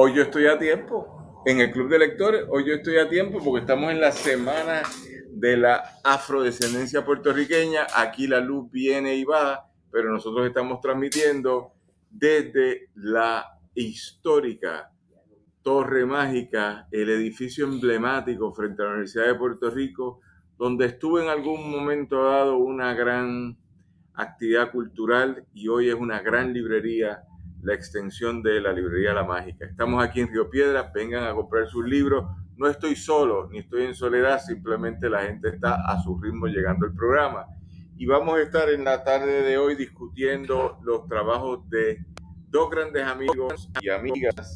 Hoy yo estoy a tiempo. En el Club de Lectores, hoy yo estoy a tiempo porque estamos en la semana de la afrodescendencia puertorriqueña. Aquí la luz viene y va, pero nosotros estamos transmitiendo desde la histórica Torre Mágica, el edificio emblemático frente a la Universidad de Puerto Rico, donde estuvo en algún momento dado una gran actividad cultural y hoy es una gran librería, la extensión de la librería La Mágica. Estamos aquí en Río Piedras, vengan a comprar sus libros. No estoy solo, ni estoy en soledad, simplemente la gente está a su ritmo llegando al programa. Y vamos a estar en la tarde de hoy discutiendo los trabajos de dos grandes amigos y amigas,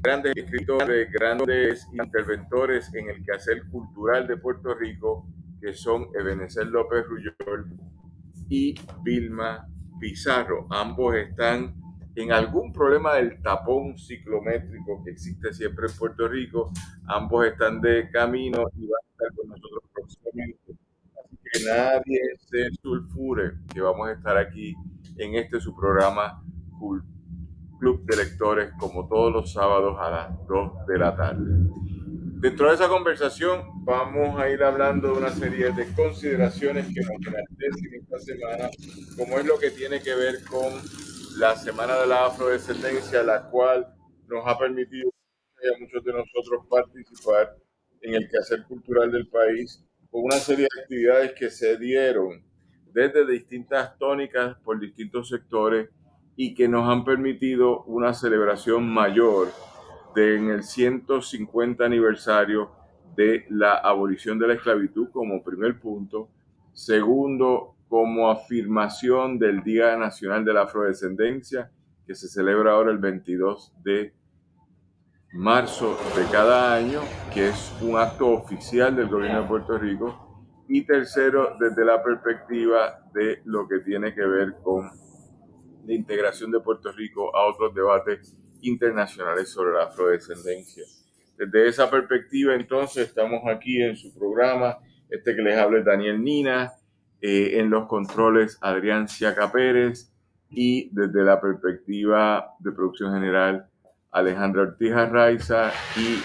grandes escritores, grandes interventores en el quehacer cultural de Puerto Rico, que son Ebenezer López Rullol y Vilma Pizarro. Ambos están en algún problema del tapón ciclométrico que existe siempre en Puerto Rico. Ambos están de camino y van a estar con nosotros próximamente. Así que nadie se sulfure que vamos a estar aquí en este su programa Club de Lectores como todos los sábados a las 2 de la tarde. Dentro de esa conversación vamos a ir hablando de una serie de consideraciones que nos enaltecen esta semana, como es lo que tiene que ver con la Semana de la Afrodescendencia, la cual nos ha permitido a muchos de nosotros participar en el quehacer cultural del país con una serie de actividades que se dieron desde distintas tónicas por distintos sectores y que nos han permitido una celebración mayor en el 150 aniversario de la abolición de la esclavitud como primer punto. Segundo, como afirmación del Día Nacional de la Afrodescendencia, que se celebra ahora el 22 de marzo de cada año, que es un acto oficial del gobierno de Puerto Rico. Y tercero, desde la perspectiva de lo que tiene que ver con la integración de Puerto Rico a otros debates internacionales sobre la afrodescendencia. Desde esa perspectiva, entonces, estamos aquí en su programa, que les habla es Daniel Nina, en los controles Adrián Siaca Pérez, y desde la perspectiva de producción general Alejandra Ortiz Arraiza, y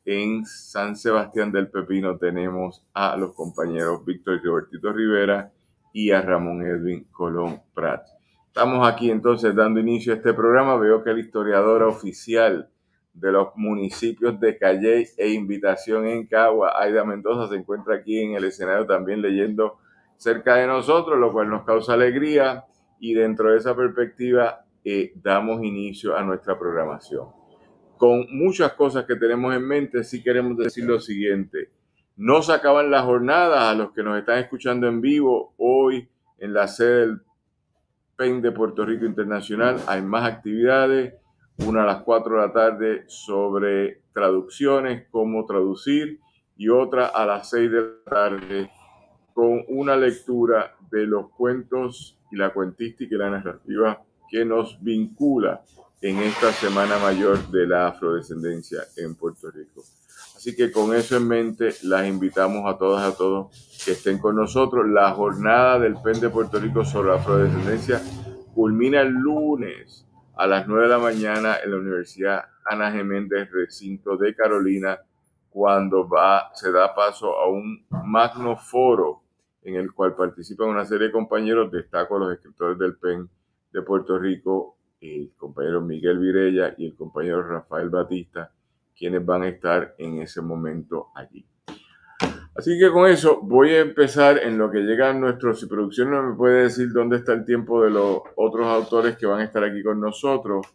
en San Sebastián del Pepino tenemos a los compañeros Víctor Robertito Rivera y a Ramón Edwin Colón Prat. Estamos aquí entonces dando inicio a este programa. Veo que la historiadora oficial de los municipios de Calley e Invitación en Cagua, Aida Mendoza, se encuentra aquí en el escenario también leyendo cerca de nosotros, lo cual nos causa alegría, y dentro de esa perspectiva damos inicio a nuestra programación. Con muchas cosas que tenemos en mente, sí queremos decir lo siguiente. No se acaban las jornadas. A los que nos están escuchando en vivo hoy en la sede del PEN de Puerto Rico Internacional hay más actividades, una a las 4 de la tarde sobre traducciones, cómo traducir, y otra a las 6 de la tarde con una lectura de los cuentos y la cuentística y la narrativa que nos vincula en esta Semana Mayor de la Afrodescendencia en Puerto Rico. Así que con eso en mente, las invitamos a todas y a todos que estén con nosotros. La jornada del PEN de Puerto Rico sobre la afrodescendencia culmina el lunes a las 9 de la mañana en la Universidad Ana G. Méndez, recinto de Carolina, cuando se da paso a un magno foro en el cual participan una serie de compañeros. Destaco a los escritores del PEN de Puerto Rico, el compañero Miguel Virella y el compañero Rafael Batista, quienes van a estar en ese momento allí. Así que con eso voy a empezar en lo que llegan nuestros. Si producción no me puede decir dónde está el tiempo de los otros autores que van a estar aquí con nosotros,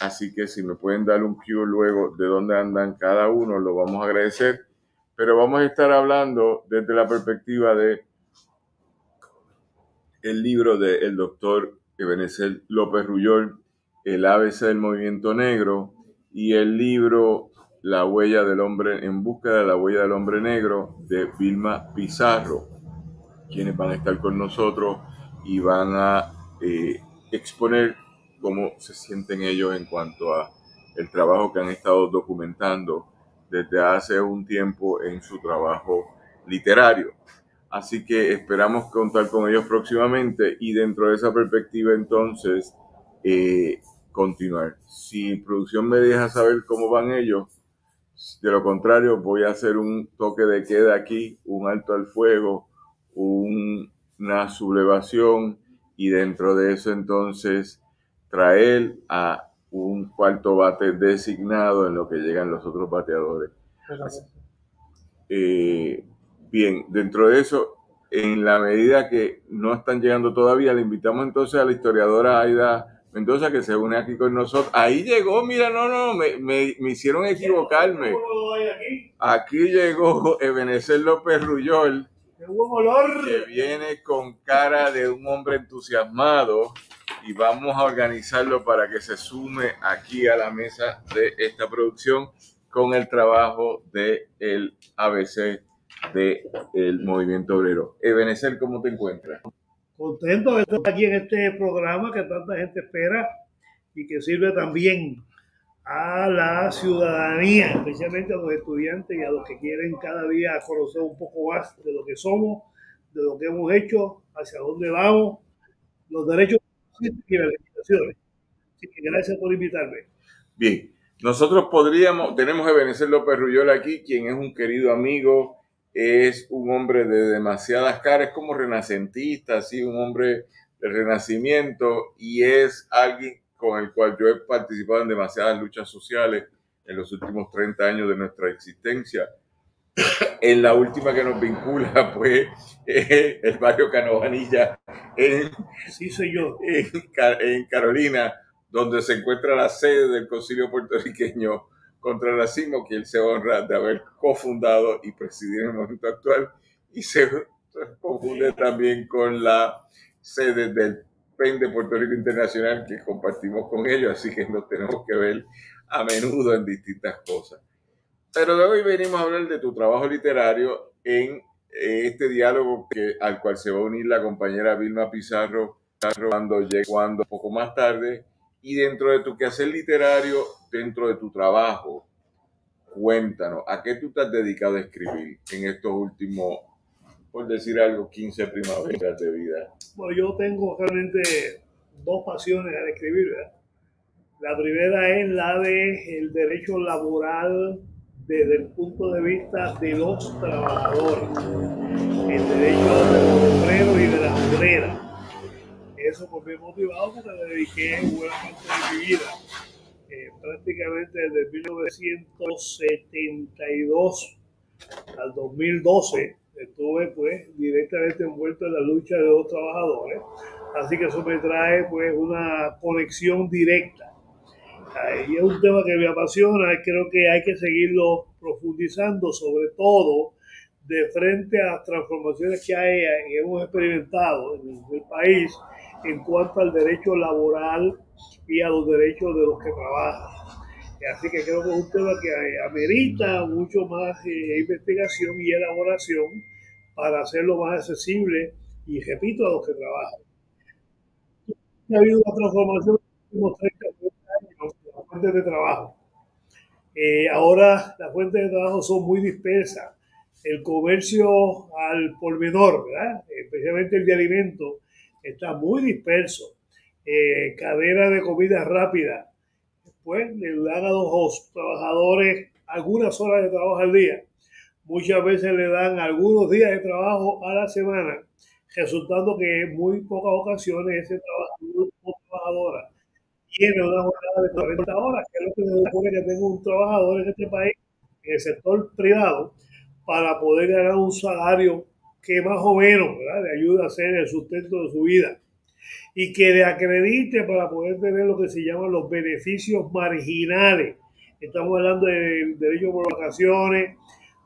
así que si me pueden dar un cue luego de dónde andan cada uno, lo vamos a agradecer. Pero vamos a estar hablando desde la perspectiva de el libro del doctor Ebenezer López Rullol, El ABC del Movimiento Negro, y el libro La huella del hombre, en búsqueda de la huella del hombre negro, de Vilma Pizarro, quienes van a estar con nosotros y van a exponer cómo se sienten ellos en cuanto a el trabajo que han estado documentando desde hace un tiempo en su trabajo literario. Así que esperamos contar con ellos próximamente, y dentro de esa perspectiva entonces continuar. Si producción me deja saber cómo van ellos, de lo contrario voy a hacer un toque de queda aquí, un alto al fuego, una sublevación y dentro de eso entonces traer a un cuarto bate designado en lo que llegan los otros bateadores. Bien, dentro de eso, en la medida que no están llegando todavía, le invitamos entonces a la historiadora Aida Mendoza que se une aquí con nosotros. Ahí llegó, mira, me hicieron equivocarme. Aquí llegó Ebenezer López Rullol, que viene con cara de un hombre entusiasmado y vamos a organizarlo para que se sume aquí a la mesa de esta producción con el trabajo del ABC del Movimiento Obrero. Ebenezer, ¿cómo te encuentras? Contento de estar aquí en este programa que tanta gente espera y que sirve también a la ciudadanía, especialmente a los estudiantes y a los que quieren cada día conocer un poco más de lo que somos, de lo que hemos hecho, hacia dónde vamos, los derechos y las limitaciones. Así que gracias por invitarme. Bien, nosotros tenemos a Ebenezer López Rullol aquí, quien es un querido amigo, es un hombre de demasiadas caras, es como renacentista, así, un hombre del Renacimiento, y es alguien con el cual yo he participado en demasiadas luchas sociales en los últimos 30 años de nuestra existencia. En la última que nos vincula, pues, el barrio Canovanilla sí, señor. En Carolina, donde se encuentra la sede del Concilio Puertorriqueño contra el Racismo, que él se honra de haber cofundado y presidir en el momento actual, y se confunde también con la sede del PEN de Puerto Rico Internacional que compartimos con ellos, así que nos tenemos que ver a menudo en distintas cosas. Pero de hoy venimos a hablar de tu trabajo literario en este diálogo al cual se va a unir la compañera Vilma Pizarro cuando llegue un poco más tarde. Y dentro de tu quehacer literario, dentro de tu trabajo, cuéntanos, ¿a qué tú te has dedicado a escribir en estos últimos, por decir algo, 15 primaveras de vida? Bueno, yo tengo realmente dos pasiones al escribir, ¿verdad? La primera es la del derecho laboral desde el punto de vista de los trabajadores, el derecho de los obreros y de las obreras. Eso pues me ha motivado porque le dediqué buena parte de mi vida, prácticamente desde 1972 al 2012 estuve pues directamente envuelto en la lucha de los trabajadores, así que eso me trae pues una conexión directa. Y es un tema que me apasiona y creo que hay que seguirlo profundizando, sobre todo de frente a las transformaciones que hemos experimentado en el país en cuanto al derecho laboral y a los derechos de los que trabajan. Así que creo que es un tema que amerita mucho más investigación y elaboración para hacerlo más accesible y, repito, a los que trabajan. Ha habido una transformación en los últimos 30 años de las fuentes de trabajo. Ahora las fuentes de trabajo son muy dispersas. El comercio al por menor, ¿verdad? Especialmente el de alimentos, está muy disperso. Cadena de comida rápida, pues le dan a los trabajadores algunas horas de trabajo al día. Muchas veces le dan algunos días de trabajo a la semana, resultando que en muy pocas ocasiones ese trabajador o trabajadora tiene una jornada de 40 horas, que es lo que se supone que tenga un trabajador en este país, en el sector privado, para poder ganar un salario que más o menos, ¿verdad?, le ayuda a hacer el sustento de su vida y que le acredite para poder tener lo que se llaman los beneficios marginales. Estamos hablando de derecho por vacaciones,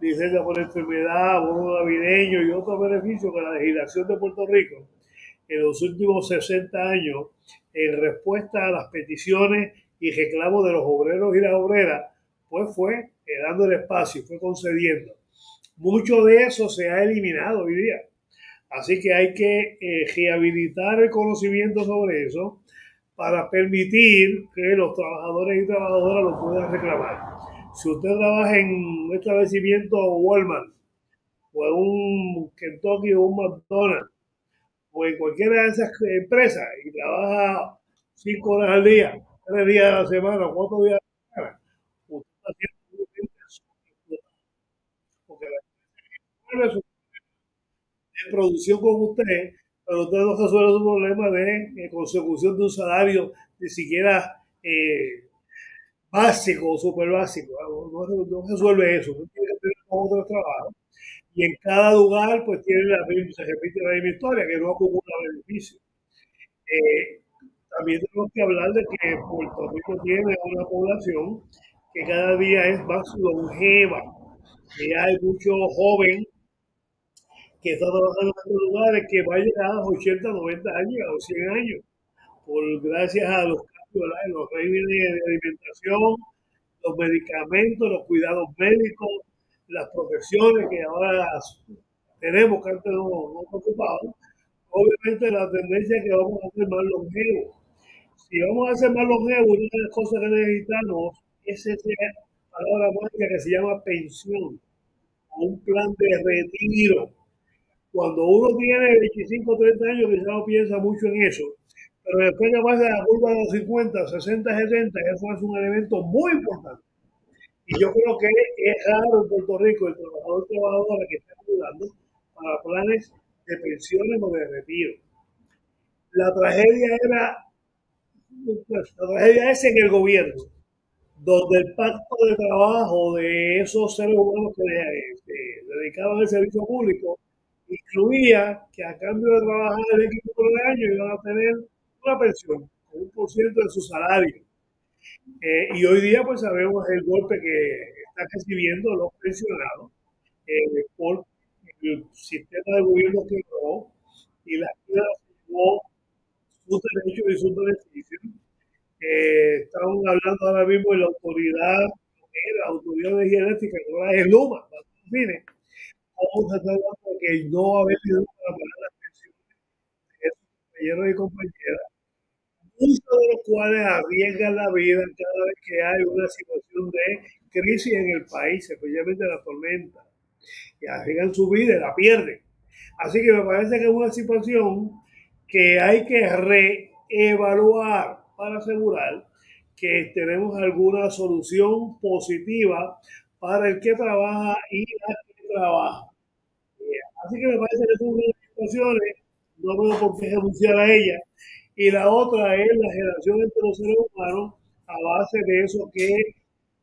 licencia por enfermedad, bono navideño y otros beneficios que la legislación de Puerto Rico en los últimos 60 años, en respuesta a las peticiones y reclamos de los obreros y las obreras, pues fue dando el espacio, fue concediendo. Mucho de eso se ha eliminado hoy día. Así que hay que rehabilitar el conocimiento sobre eso para permitir que los trabajadores y trabajadoras lo puedan reclamar. Si usted trabaja en un establecimiento Walmart, o en un Kentucky o un McDonald's, o en cualquiera de esas empresas y trabaja 5 horas al día, 3 días a la semana, 4 días a la semana, usted está haciendo porque la gente de producción con usted, pero usted no resuelve su problema de consecución de un salario ni siquiera básico o super básico. No resuelve eso. Usted tiene que tener otro trabajo. Y en cada lugar, pues tiene se repite la misma historia, que no acumula beneficios. Eh, También tenemos que hablar de que Puerto Rico tiene una población que cada día es más longeva, que hay mucho joven que está trabajando en otros lugares que va a llegar a los 80, 90 años, a los 100 años, gracias a los cambios en los regímenes de alimentación, los medicamentos, los cuidados médicos, las profesiones que ahora tenemos que antes no preocupaban. Obviamente la tendencia es que vamos a ser más longevos. Si vamos a ser más longevos, una de las cosas que necesitamos es esa palabra mágica que se llama pensión, o un plan de retiro. Cuando uno tiene 25 o 30 años, quizás no piensa mucho en eso, pero después que pasa la curva de los 50, 60, 70, eso es un elemento muy importante. Y yo creo que es raro en Puerto Rico el trabajadora que está ayudando para planes de pensiones o de retiro. La tragedia es en el gobierno, donde el pacto de trabajo de esos seres humanos que se dedicaban al servicio público incluía que a cambio de trabajar el equipo de años iban a tener una pensión, con 1% de su salario. Y hoy día pues sabemos el golpe que están recibiendo los pensionados por el sistema de gobierno que no y la vida llevó sus derechos y sus beneficios. Estamos hablando ahora mismo de la autoridad de energética, que ahora es Luma, mire, cómo se está hablando de que no va a haber dinero para pagar las pensiones de esos compañeros y compañeras, muchos de los cuales arriesgan la vida cada vez que hay una situación de crisis en el país, especialmente la tormenta, y arriesgan su vida y la pierden. Así que me parece que es una situación que hay que reevaluar para asegurar que tenemos alguna solución positiva para el que trabaja y la que trabaja. Así que me parece que son unas situaciones, no tengo por qué renunciar a ella. Y la otra es la generación entre los seres humanos a base de eso que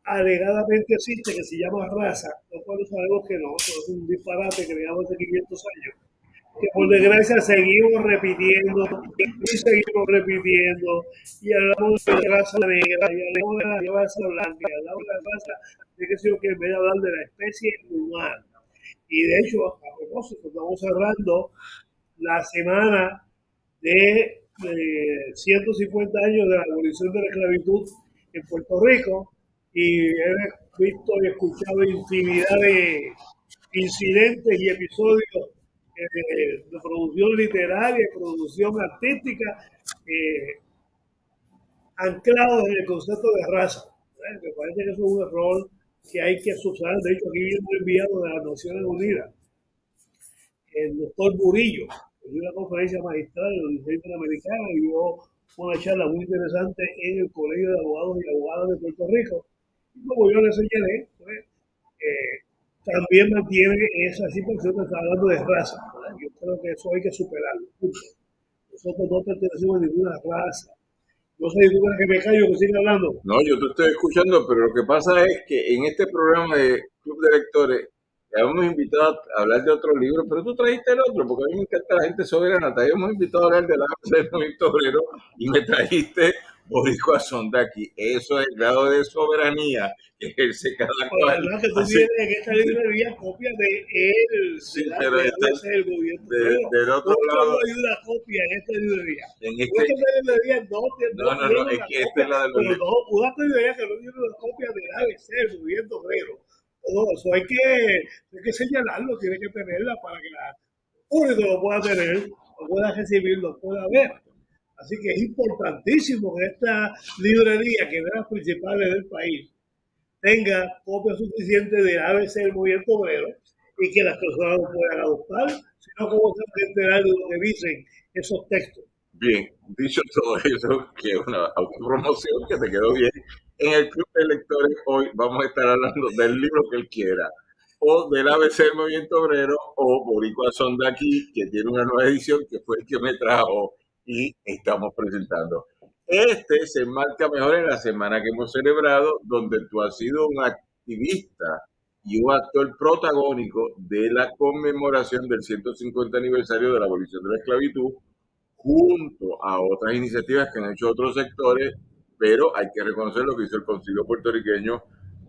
alegadamente existe, que se llama raza, lo cual sabemos que no, eso es un disparate que creamos hace 500 años, que por desgracia seguimos repitiendo y seguimos repitiendo, y hablamos de raza negra, y hablamos de la raza blanca, y hablamos de la raza de que sé que en vez de hablar de la especie humana. Y de hecho, a propósito, estamos cerrando la semana de 150 años de la abolición de la esclavitud en Puerto Rico, y he visto y escuchado infinidad de incidentes y episodios de producción literaria, producción artística, anclados en el concepto de raza. Me parece que eso es un error que hay que subsanar. De hecho, aquí viene un enviado de las Naciones Unidas, el doctor Murillo, que dio una conferencia magistral en la Universidad Interamericana y dio una charla muy interesante en el Colegio de Abogados y Abogadas de Puerto Rico. Y como yo le señalé, pues, también mantiene esa situación que está hablando de raza. ¿Verdad? Yo creo que eso hay que superarlo. Nosotros no pertenecemos a ninguna raza. No sé si tú crees que me callo que sigue hablando. No, yo te estoy escuchando, pero lo que pasa es que en este programa de Club de Lectores te habíamos invitado a hablar de otro libro, pero tú trajiste el otro, porque a mí me encanta la gente soberana. Te habíamos invitado a hablar de la Ávila Obrero y me trajiste Boricua Sondaki. Eso es el grado de soberanía que ejerce cada cual. La verdad que tú tienes en esta librería copia de él. Sí, pero esta es el gobierno. del otro lado. Hay una copia en esta librería. En este, librería no, es que esta es la de los pero no, una librería que no tiene una copia del ABC, el gobierno obrero. No, eso hay que señalarlo, tiene que tenerla para que el público lo pueda tener, lo pueda recibir, lo pueda ver. Así que es importantísimo que esta librería, que es de las principales del país, tenga copia suficiente de ABC del movimiento obrero y que las personas lo puedan adoptar, sino como se van a enterar de lo que dicen esos textos. Bien, dicho todo eso, que es una autopromoción que te quedó bien, en el Club de Lectores hoy vamos a estar hablando del libro que él quiera, o del ABC del Movimiento Obrero, o Boricua Son de Aquí, que tiene una nueva edición, que fue el que me trajo y estamos presentando. Este se enmarca mejor en la semana que hemos celebrado, donde tú has sido un activista y un actor protagónico de la conmemoración del 150 aniversario de la abolición de la esclavitud, junto a otras iniciativas que han hecho otros sectores, pero hay que reconocer lo que hizo el Concilio Puertorriqueño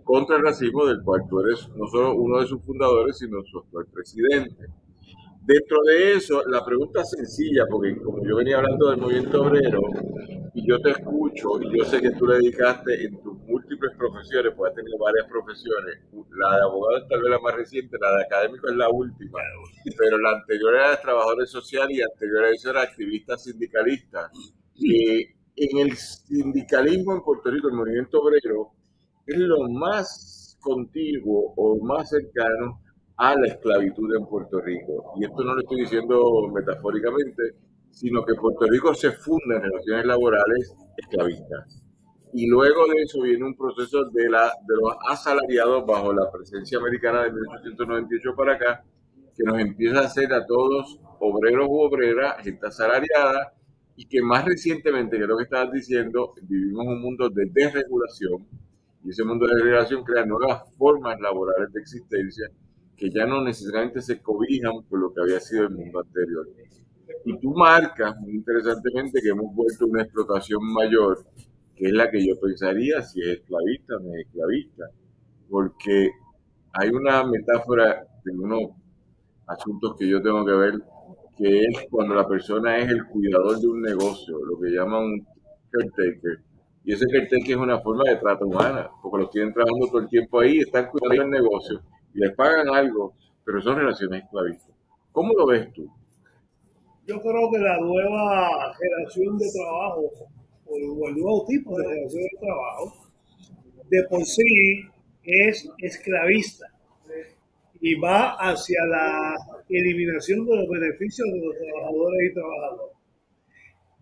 contra el Racismo, del cual tú eres no solo uno de sus fundadores, sino su actual presidente. Dentro de eso, la pregunta es sencilla, porque como yo venía hablando del movimiento obrero, y yo te escucho, y yo sé que tú le dedicaste en tus múltiples profesiones, pues has tenido varias profesiones, la de abogado es tal vez la más reciente, la de académico es la última, pero la anterior era de trabajadores sociales y anterior a eso era activista sindicalista. En el sindicalismo en Puerto Rico, el movimiento obrero, es lo más contiguo o más cercano a la esclavitud en Puerto Rico. Y esto no lo estoy diciendo metafóricamente, sino que Puerto Rico se funda en relaciones laborales esclavistas. Y luego de eso viene un proceso de los asalariados bajo la presencia americana de 1898 para acá, que nos empieza a hacer a todos obreros u obreras, gente asalariada, y que más recientemente, que es lo que estabas diciendo, vivimos un mundo de desregulación, y ese mundo de desregulación crea nuevas formas laborales de existencia que ya no necesariamente se cobijan por lo que había sido el mundo anterior. Y tú marcas muy interesantemente que hemos vuelto una explotación mayor, que es la que yo pensaría si es esclavista o no es esclavista, porque hay una metáfora de unos asuntos que yo tengo que ver, que es cuando la persona es el cuidador de un negocio, lo que llaman un caretaker. Y ese caretaker es una forma de trata humana, porque los tienen trabajando todo el tiempo ahí, están cuidando el negocio y les pagan algo, pero son relaciones esclavistas. ¿Cómo lo ves tú? Yo creo que la nueva generación de trabajo, o el nuevo tipo de generación de trabajo, de por sí es esclavista y va hacia la eliminación de los beneficios de los trabajadores y trabajadoras.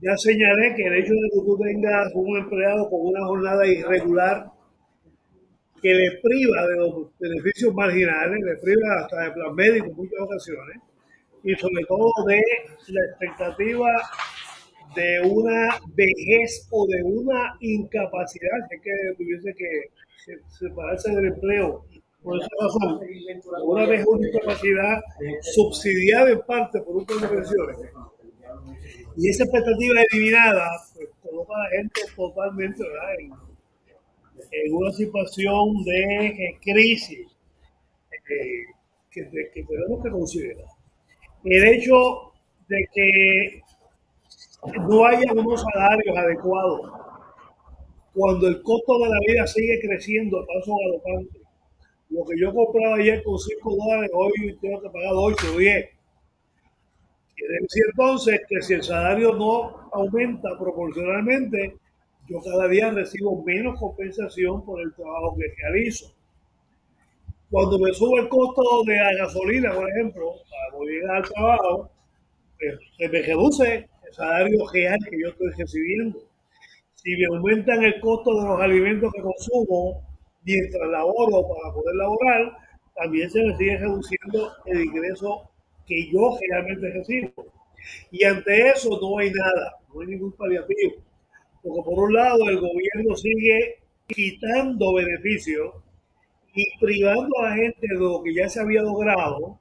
Ya señalé que el hecho de que tú tengas un empleado con una jornada irregular que le priva de los beneficios marginales, le priva hasta de plan médico en muchas ocasiones, y sobre todo de la expectativa de una vejez o de una incapacidad que tuviese que separarse del empleo. Por esa razón, una vez una incapacidad subsidiada en parte por un plan de pensiones y esa expectativa eliminada, pues coloca a la gente totalmente, ¿verdad?, en una situación de crisis que tenemos que considerar. El hecho de que no haya unos salarios adecuados cuando el costo de la vida sigue creciendo a paso galopante. Lo que yo compraba ayer con $5, hoy tengo que pagar 8 o 10. Quiere decir entonces que si el salario no aumenta proporcionalmente, yo cada día recibo menos compensación por el trabajo que realizo. Cuando me sube el costo de la gasolina, por ejemplo, para llegar al trabajo, se me reduce el salario real que yo estoy recibiendo. Si me aumentan el costo de los alimentos que consumo mientras laboro para poder laborar, también se me sigue reduciendo el ingreso que yo realmente recibo. Y ante eso no hay nada, no hay ningún paliativo. Porque por un lado el gobierno sigue quitando beneficios y privando a la gente de lo que ya se había logrado.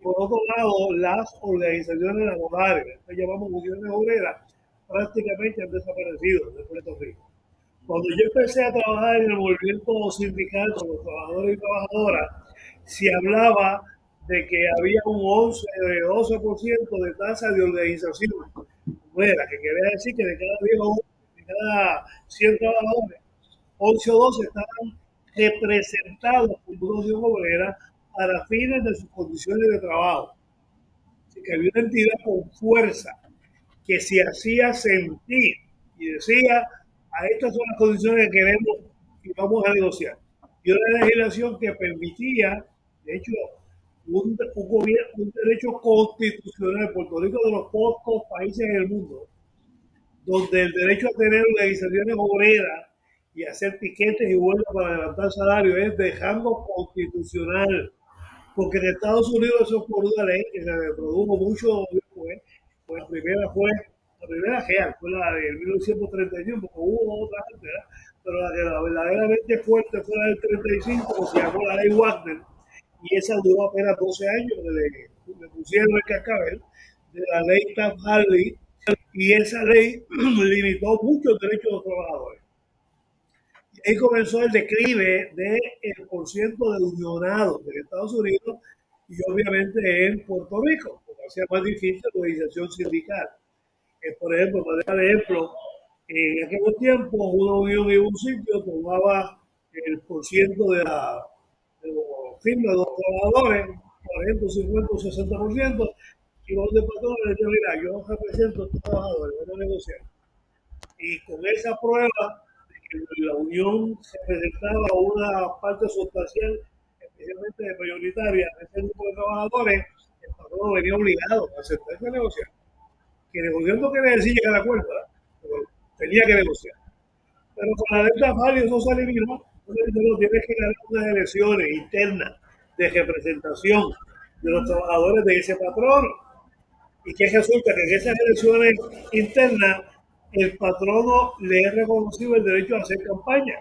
Por otro lado, las organizaciones laborales, que llamamos uniones obreras, prácticamente han desaparecido de Puerto Rico. Cuando yo empecé a trabajar en el movimiento sindical con los trabajadores y trabajadoras, se hablaba de que había un 11, 12% de tasa de organización. Bueno, que quiere decir que de cada 10 o de cada 100 trabajadores, 11 o 12 estaban representados por una unión obrera para fines de sus condiciones de trabajo. Así que había una entidad con fuerza que se hacía sentir y decía, a estas son las condiciones que queremos y vamos a negociar. Y una legislación que permitía, de hecho, un derecho constitucional. Puerto Rico de los pocos países en el mundo donde el derecho a tener organizaciones obreras y hacer piquetes y huelgas para levantar salarios es dejando constitucional, porque en Estados Unidos eso fue una ley que se reprodujo mucho después, pues la primera real fue la de 1935, porque hubo otra antes, ¿verdad? Pero la que la verdaderamente fuerte fue la del 35, que se llamó la ley Wagner, y esa duró apenas 12 años, le pusieron el cascabel de la ley Taft-Hartley, y esa ley limitó mucho el derecho de los trabajadores. Y ahí comenzó el declive del porciento de unionados en Estados Unidos y obviamente en Puerto Rico, porque hacía más difícil la organización sindical. Por ejemplo, para dar ejemplo, en aquellos tiempos una unión en un sitio tomaba el porciento de los firmas de los trabajadores, 40, 50 o 60%, y los de patrón le decían, mira, yo represento a estos trabajadores, voy a negociar. Y con esa prueba de que la unión representaba una parte sustancial, especialmente mayoritaria, de ese grupo de trabajadores, el patrón venía obligado a aceptar esa negociación. Que negociar no quiere decir llegar a acuerdo, ¿verdad? Pero tenía que negociar. Pero con la ley Tafario eso se eliminó. Entonces, no, tienes que ganar unas elecciones internas de representación de los trabajadores de ese patrón. Y que resulta que en esas elecciones internas el patrono le es reconocido el derecho a hacer campaña.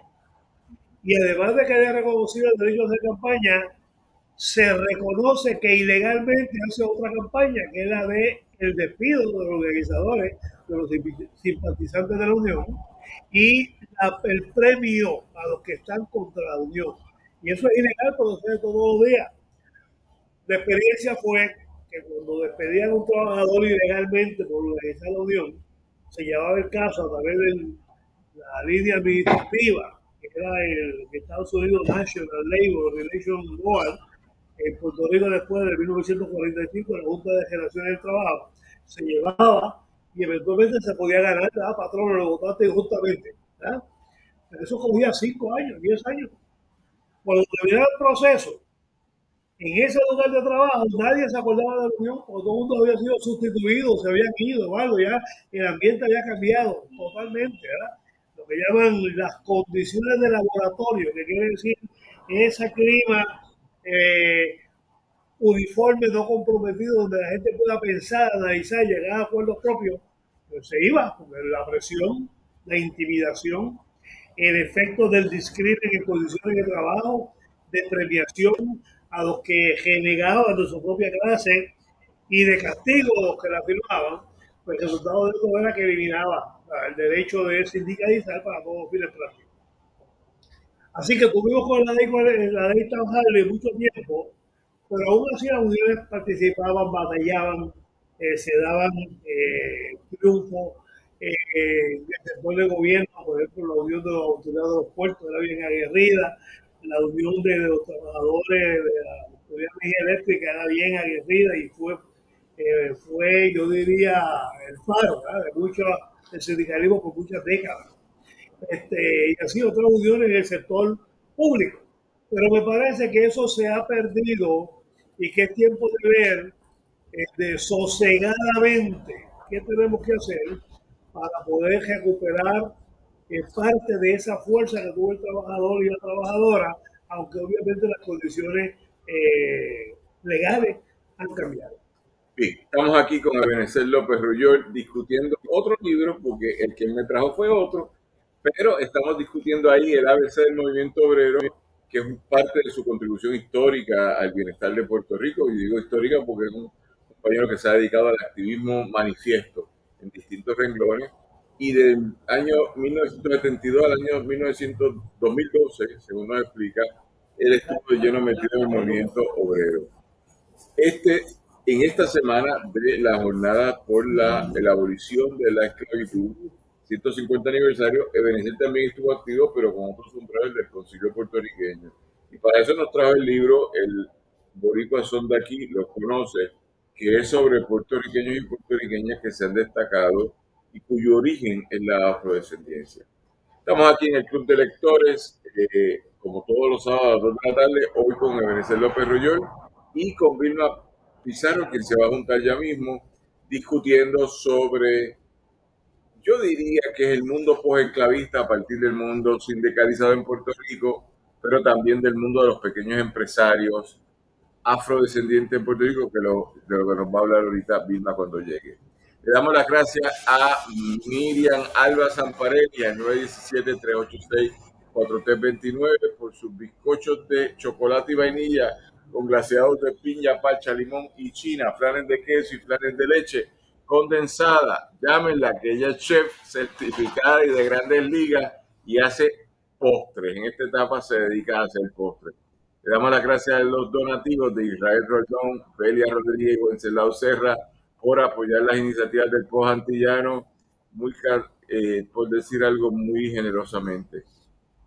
Y además de que le es reconocido el derecho a hacer campaña, se reconoce que ilegalmente hace otra campaña, que es la de el despido de los organizadores, de los simpatizantes de la Unión, y el premio a los que están contra la Unión. Y eso es ilegal, pero se hace todos los días. La experiencia fue que cuando despedían a un trabajador ilegalmente por organizar la Unión, se llevaba el caso a través de la línea administrativa, que era el Estados Unidos National Labor Relations Board, en Puerto Rico después de 1945, la Junta de Generaciones del Trabajo, se llevaba y eventualmente se podía ganar, patrón, lo votaste injustamente. ¿Verdad? Pero eso cogía 5 años, 10 años. Cuando terminaba el proceso, en ese lugar de trabajo nadie se acordaba de la unión, porque todo el mundo había sido sustituido, se habían ido, o algo, ya el ambiente había cambiado totalmente, ¿verdad? Lo que llaman las condiciones de laboratorio, que quiere decir ese clima uniforme, no comprometido, donde la gente pueda pensar, analizar, llegar a acuerdos propios, pues se iba, porque la presión, la intimidación, el efecto del discrimen en condiciones de trabajo, de premiación a los que renegaban de su propia clase y de castigo a los que la firmaban, pues el resultado de esto era que eliminaba el derecho de sindicalizar para todos los fines prácticos. Así que tuvimos con la ley Taft-Hartley mucho tiempo, pero aún así las uniones participaban, batallaban, se daban triunfos. El sector de gobierno, por ejemplo, la unión de los autoridades de los puertos era bien aguerrida, la unión de los trabajadores de la autoridad de energía eléctrica era bien aguerrida y fue, yo diría, el faro, ¿verdad? De mucho el sindicalismo por muchas décadas. Y así otras uniones en el sector público. Pero me parece que eso se ha perdido y que es tiempo de ver sosegadamente qué tenemos que hacer para poder recuperar parte de esa fuerza que tuvo el trabajador y la trabajadora, aunque obviamente las condiciones legales han cambiado. Bien, estamos aquí con Ebenezer López Rullol discutiendo otro libro, porque el que me trajo fue otro, pero estamos discutiendo ahí el ABC del movimiento obrero, que es parte de su contribución histórica al bienestar de Puerto Rico, y digo histórica porque es un compañero que se ha dedicado al activismo manifiesto en distintos renglones, y del año 1972 al año 2012, según nos explica, él estuvo de lleno metido en el movimiento obrero. En esta semana de la jornada por la abolición de la esclavitud, 150 aniversario, Ebenezer también estuvo activo, pero con otros umbrales del Concilio puertorriqueño. Y para eso nos trajo el libro, el Boricua Son de Aquí, los conoce, que es sobre puertorriqueños y puertorriqueñas que se han destacado y cuyo origen es la afrodescendencia. Estamos aquí en el Club de Lectores, como todos los sábados a las 2 de la tarde, hoy con Ebenezer López Rullol y con Vilma Pizarro, quien se va a juntar ya mismo, discutiendo sobre Yo diría que es el mundo posesclavista a partir del mundo sindicalizado en Puerto Rico, pero también del mundo de los pequeños empresarios afrodescendientes en Puerto Rico, de lo que nos va a hablar ahorita Vilma cuando llegue. Le damos las gracias a Miriam Alba Zamparelli al 917-386-4329 por sus bizcochos de chocolate y vainilla con glaseados de piña, parcha, limón y china, flanes de queso y flanes de leche condensada. Llámenla, que ella es chef certificada y de grandes ligas y hace postres. En esta etapa se dedica a hacer postres. Le damos las gracias a los donativos de Israel Rodón, Belia Rodríguez y Wenceslao Serra por apoyar las iniciativas del Post Antillano, por decir algo muy generosamente.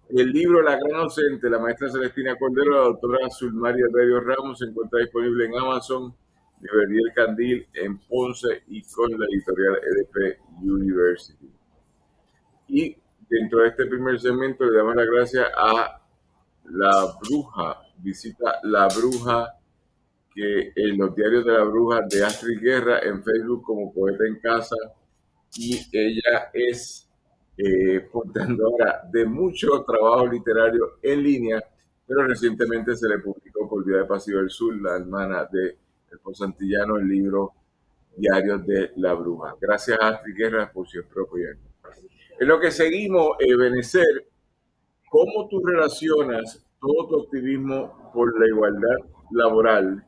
El libro La Gran Ausente, la maestra Celestina Cordero, la doctora Zulmaria Berio Ramos, se encuentra disponible en Amazon, librería El Candil, en Ponce y con la editorial EDP University. Y dentro de este primer segmento le damos las gracias a La Bruja, visita La Bruja, que en los diarios de La Bruja de Astrid Guerra, en Facebook como Poeta en Casa, y ella es portadora de mucho trabajo literario en línea, pero recientemente se le publicó por vía de Pasillo del Sur, la hermana de El Posantillano, el libro Diarios de La Bruja. Gracias a Astrid Guerra por siempre apoyarnos. En lo que seguimos, Benecer, ¿cómo tú relacionas todo tu activismo por la igualdad laboral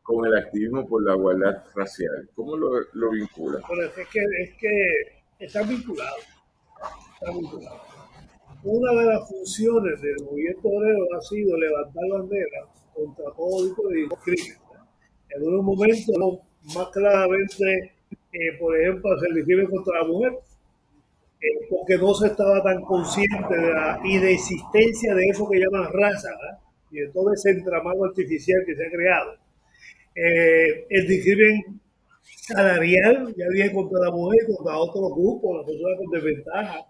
con el activismo por la igualdad racial? ¿Cómo lo vinculas? Pero es que están vinculados. Una de las funciones del movimiento obrero ha sido levantar bandera contra todo tipo de discriminación. En unos momentos, más claramente, por ejemplo, se discrimen contra la mujer, porque no se estaba tan consciente de la inexistencia de eso que llaman raza, ¿verdad? Y de todo ese entramado artificial que se ha creado. El discrimen salarial, ya viene contra la mujer, contra otros grupos, las personas con desventaja,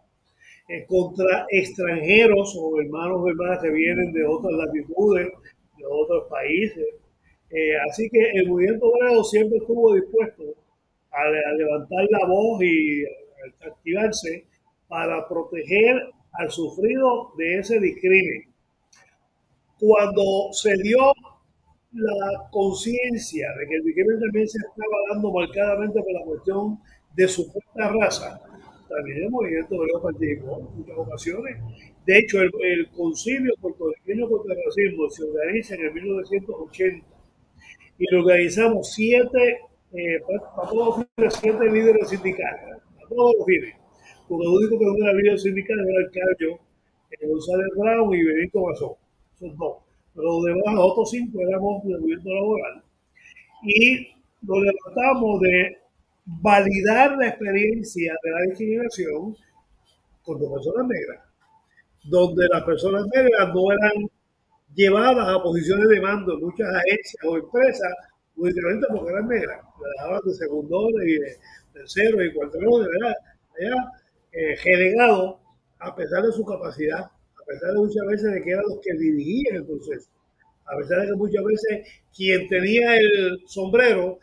contra extranjeros o hermanos o hermanas que vienen de otras latitudes, de otros países. Así que el movimiento obrero siempre estuvo dispuesto a levantar la voz y a activarse para proteger al sufrido de ese discrimen. Cuando se dio la conciencia de que el discrimen también se estaba dando marcadamente por la cuestión de supuesta raza, también el movimiento obrero participó en muchas ocasiones. De hecho, el concilio puertorriqueño contra el racismo se organiza en el 1980 y lo organizamos siete líderes sindicales, a todos los fines, porque lo único que no era líder sindical era el Carlos González Brown y Benito Mazón, son dos. Pero los demás, los otros cinco éramos del movimiento laboral. Y nos levantamos de validar la experiencia de la discriminación contra personas negras, donde las personas negras no eran llevadas a posiciones de mando en muchas agencias o empresas, únicamente porque eran negras, las dejaban de segundores y de terceros y cuarterones, ¿verdad? Allá, relegados a pesar de su capacidad, a pesar de muchas veces de que eran los que dirigían el proceso, a pesar de que muchas veces quien tenía el sombrero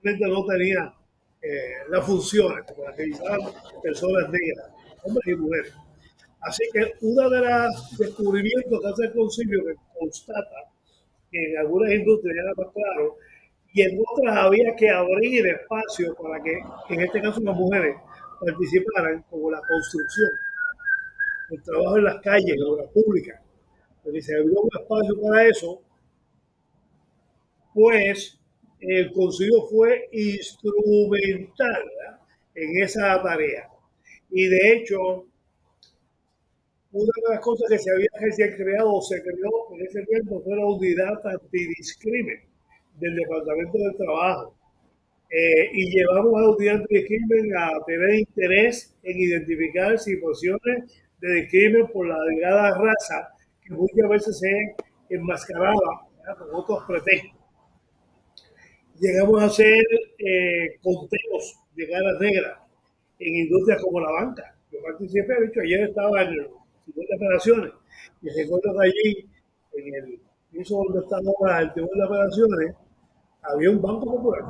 realmente no tenía las funciones para que realizaban personas negras, hombres y mujeres. Así que uno de los descubrimientos que hace el concilio que constata que en algunas industrias era más claro y en otras había que abrir espacio para que, en este caso, las mujeres participaran, como la construcción, el trabajo en las calles, en obras públicas. Porque se abrió un espacio para eso, pues el concilio fue instrumental, ¿verdad?, en esa tarea. Y de hecho, una de las cosas que se había creado o se creó en ese tiempo fue la unidad antidiscrimen del Departamento del Trabajo. Y llevamos a la unidad antidiscrimen a tener interés en identificar situaciones de discrimen por la delgada raza que muchas veces se enmascaraba, ¿verdad?, con otros pretextos. Llegamos a hacer conteos de caras negras en industrias como la banca. Yo participé, de hecho, ayer estaba en el 50 operaciones y recuerdo que allí, en el piso donde está ahora el tribunal de operaciones, había un banco popular.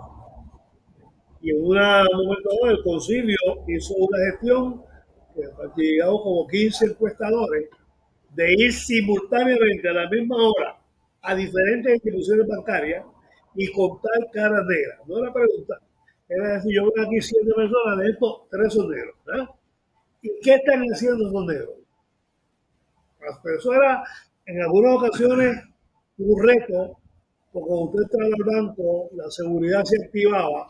Y en un momento dado el concilio hizo una gestión que llegamos como 15 encuestadores de ir simultáneamente a la misma hora a diferentes instituciones bancarias y contar caras negras. No era preguntar, era decir, yo veo aquí 7 personas, de estos 3 son negros. ¿Verdad? ¿Y qué están haciendo esos negros? Pero eso era en algunas ocasiones un reto, porque cuando usted entraba al banco, la seguridad se activaba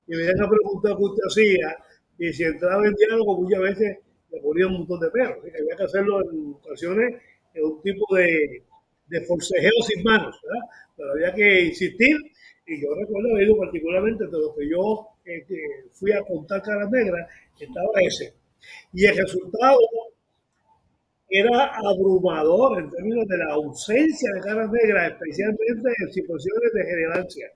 y venían a preguntar qué usted hacía, y si entraba en diálogo, muchas veces le ponían un montón de perros. Así que había que hacerlo en ocasiones en un tipo de forcejeo sin manos, ¿verdad? Pero había que insistir, y yo recuerdo haber ido particularmente de los que yo fui a contar caras negras, estaba ese. Y el resultado era abrumador en términos de la ausencia de caras negras, especialmente en situaciones de relevancia.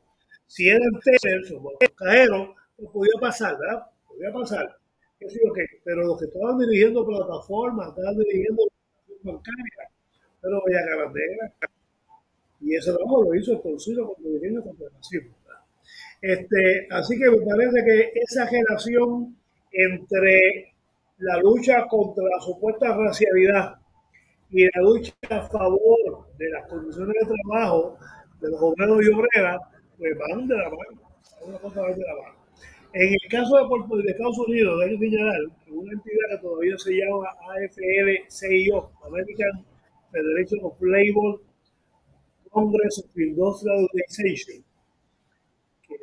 Si eran tellers o cajeros, pues podía pasar, ¿verdad? Podía pasar. ¿Qué sé yo qué? Pero los que estaban dirigiendo plataformas, estaban dirigiendo bancarias, pero veía caras negras. Y ese trabajo lo hizo el Concilio cuando dirigía contra el racismo. Así que me parece que esa relación entre la lucha contra la supuesta racialidad y la lucha a favor de las condiciones de trabajo de los obreros y obreras, pues van de la mano. Una cosa va de la mano. En el caso de Estados Unidos, de señalar que una entidad que todavía se llama AFL-CIO, American Federation of Labor Congress of Industrial Organization, que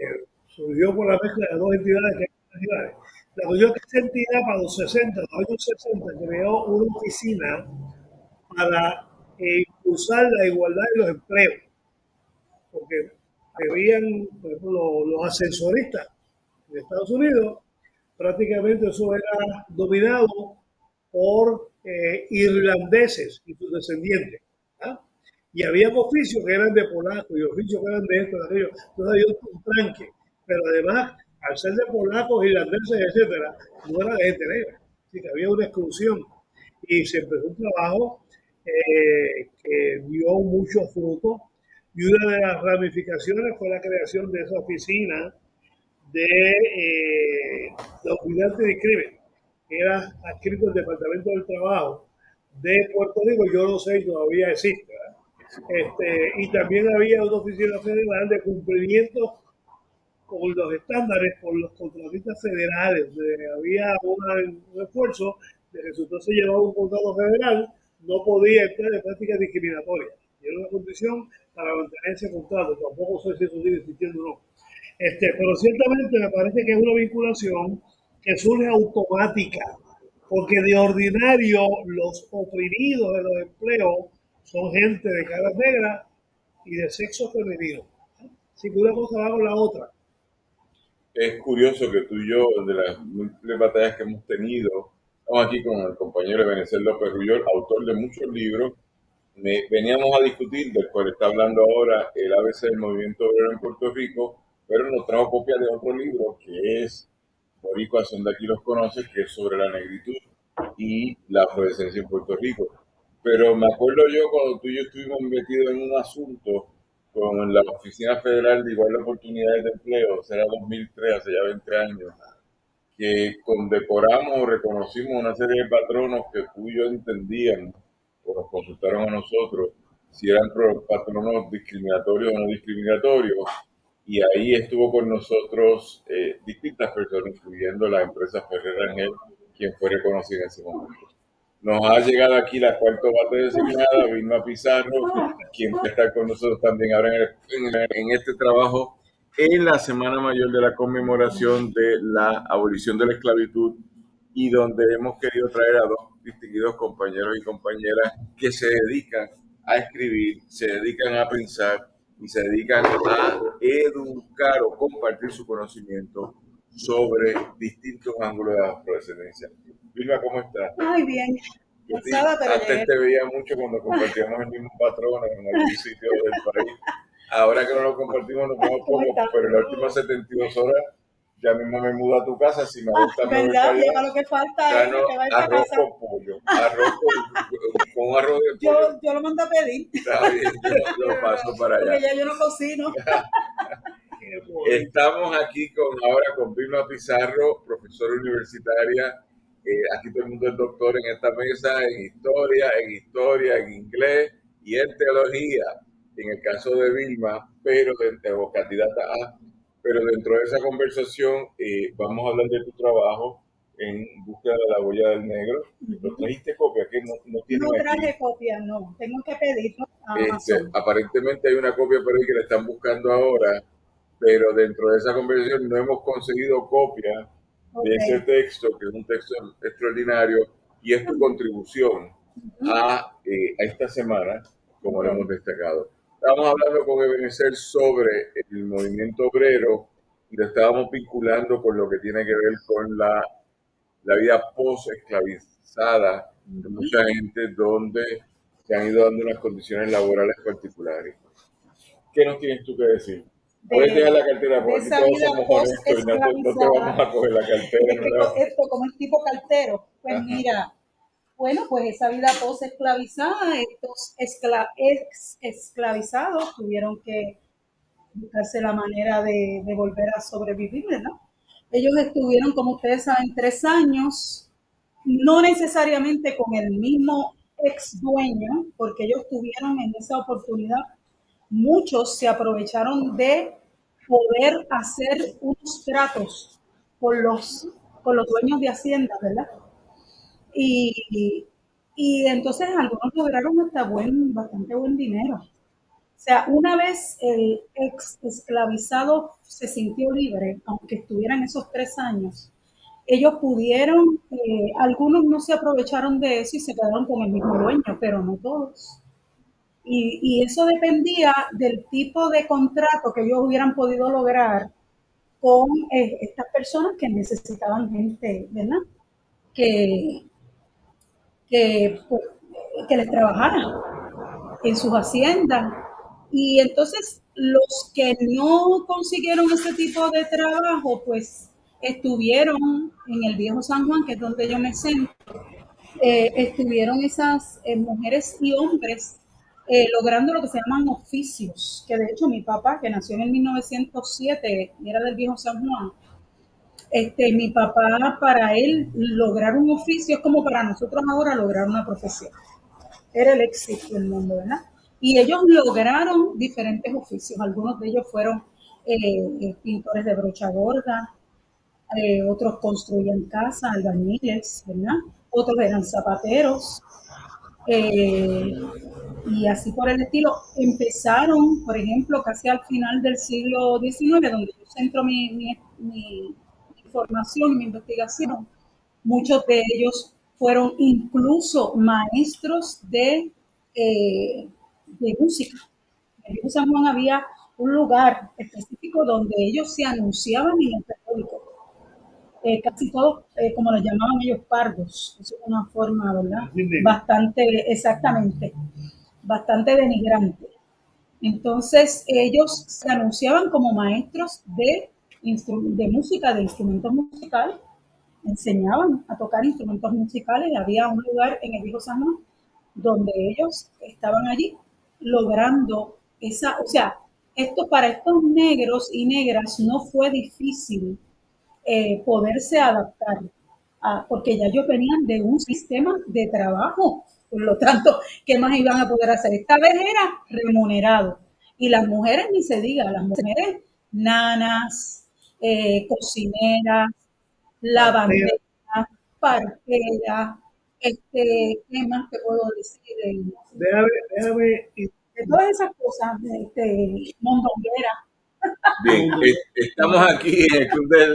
surgió por la mezcla de dos entidades que hay entidades. La cuestión es que esta entidad para los 60, los años 60, creó una oficina para impulsar la igualdad en los empleos, porque habían, por ejemplo, los ascensoristas de Estados Unidos, prácticamente eso era dominado por irlandeses y sus descendientes. ¿Ah? Y había oficios que eran de polacos y oficios que eran de esto, de aquello. Entonces había un tranque. Pero además, al ser de polacos, irlandeses, etcétera, no era de gente negra. Así que había una exclusión. Y se empezó un trabajo que dio muchos frutos. Y una de las ramificaciones fue la creación de esa oficina de la unidad de crimen, que era adscrito al Departamento del Trabajo de Puerto Rico. Yo no sé, todavía existe. Y también había una oficina federal de cumplimiento con los estándares por los contratistas federales, donde había un esfuerzo de que si usted se llevaba un contrato federal, no podía entrar en prácticas discriminatorias. Y era una condición para mantener ese contrato. Tampoco sé si eso sigue existiendo o no. Pero ciertamente me parece que es una vinculación que surge automática, porque de ordinario los oprimidos de los empleos son gente de caras negras y de sexo femenino. Así que una cosa va con la otra. Es curioso que tú y yo, de las múltiples batallas que hemos tenido, estamos aquí con el compañero Ebenezer López Rullol, autor de muchos libros. Veníamos a discutir, del cual está hablando ahora, el ABC del movimiento obrero en Puerto Rico, pero nos trajo copia de otro libro que es Boricuas son de aquí los conoces, que es sobre la negritud y la afrodescendencia en Puerto Rico. Pero me acuerdo yo cuando tú y yo estuvimos metidos en un asunto con la Oficina Federal de Igualdad de Oportunidades de Empleo, será 2003, hace ya 20 años, que condecoramos o reconocimos una serie de patronos que tú y yo entendíamos, o nos consultaron a nosotros, si eran patronos discriminatorios o no discriminatorios, y ahí estuvo con nosotros distintas personas, incluyendo la empresa Ferrer Rangel, quien fue reconocida en ese momento. Nos ha llegado aquí la cuarta bate designada, Vilma Pizarro, quien va a estar con nosotros también ahora en este trabajo en la Semana Mayor de la conmemoración de la abolición de la esclavitud, y donde hemos querido traer a dos distinguidos compañeros y compañeras que se dedican a escribir, se dedican a pensar y se dedican a educar o compartir su conocimiento sobre distintos ángulos de la afrodescendencia. Vilma, ¿cómo estás? Muy bien. Antes te veía mucho cuando compartíamos el mismo patrón en algún sitio del país. Ahora que no lo compartimos nos vemos poco, pero en las últimas 72 horas ya mismo me mudo a tu casa. Si me gusta, me voy para allá. Lo que falta es que vaya arroz con pollo. Arroz con arroz de pollo. Yo lo mando a pedir. Está bien, yo lo paso para allá. Porque ya yo no cocino. Estamos aquí ahora con Vilma Pizarro, profesora universitaria. Aquí todo el mundo es doctor en esta mesa, en inglés y en teología, en el caso de Vilma, o candidata A. Pero dentro de esa conversación vamos a hablar de tu trabajo en búsqueda de la huella del negro. ¿Lo trajiste copia? Que no No traje copia, no. Tengo que pedirlo a Amazon. Aparentemente hay una copia por ahí que la están buscando ahora, pero dentro de esa conversación no hemos conseguido copia de ese texto, que es un texto extraordinario, y es tu contribución a esta semana, como lo hemos destacado. Estábamos hablando con Ebenezer sobre el movimiento obrero y lo estábamos vinculando con lo que tiene que ver con la vida post-esclavizada de mucha gente, donde se han ido dando unas condiciones laborales particulares. ¿Qué nos tienes tú que decir? Puedes dejar la cartera, porque todos somos honestos y no te vamos a coger la cartera. Esto como el tipo cartero. Pues ajá. Mira, bueno, pues esa vida post-esclavizada, estos esclavizados tuvieron que buscarse la manera de volver a sobrevivir, ¿verdad? Ellos estuvieron, como ustedes saben, 3 años, no necesariamente con el mismo ex dueño, porque ellos tuvieron en esa oportunidad, muchos se aprovecharon de poder hacer unos tratos con los dueños de hacienda, ¿verdad? Y entonces algunos lograron hasta bastante buen dinero. O sea, una vez el ex esclavizado se sintió libre, aunque estuvieran esos 3 años, ellos pudieron, algunos no se aprovecharon de eso y se quedaron con el mismo dueño, pero no todos. Y eso dependía del tipo de contrato que ellos hubieran podido lograr con estas personas que necesitaban gente, ¿verdad? Que les trabajara en sus haciendas. Y entonces los que no consiguieron ese tipo de trabajo, pues estuvieron en el viejo San Juan, que es donde yo me centro, estuvieron esas mujeres y hombres logrando lo que se llaman oficios, que de hecho mi papá, que nació en el 1907 y era del viejo San Juan, mi papá, para él lograr un oficio es como para nosotros ahora lograr una profesión. Era el éxito del mundo, ¿verdad? Y ellos lograron diferentes oficios. Algunos de ellos fueron pintores de brocha gorda, otros construían casas, albañiles, ¿verdad? Otros eran zapateros, y así por el estilo. Empezaron, por ejemplo, casi al final del siglo XIX, donde yo centro mi información, mi investigación. Muchos de ellos fueron incluso maestros de música. En San Juan había un lugar específico donde ellos se anunciaban en el periódico. Casi todos, como les llamaban ellos, pardos. Eso es una forma, ¿verdad? Bastante denigrante. Entonces, ellos se anunciaban como maestros de música, de instrumentos musicales. Enseñaban a tocar instrumentos musicales. Había un lugar en el viejo San Juan donde ellos estaban allí logrando o sea, para estos negros y negras no fue difícil poderse adaptar, porque ya ellos venían de un sistema de trabajo, por lo tanto, ¿qué más iban a poder hacer? Esta vez era remunerado, y las mujeres ni se diga, las mujeres nanas, cocineras, lavanderas, parteras, ¿qué más te puedo decir? Déjame. De todas esas cosas, mondonguera. Bien, estamos aquí en el Club de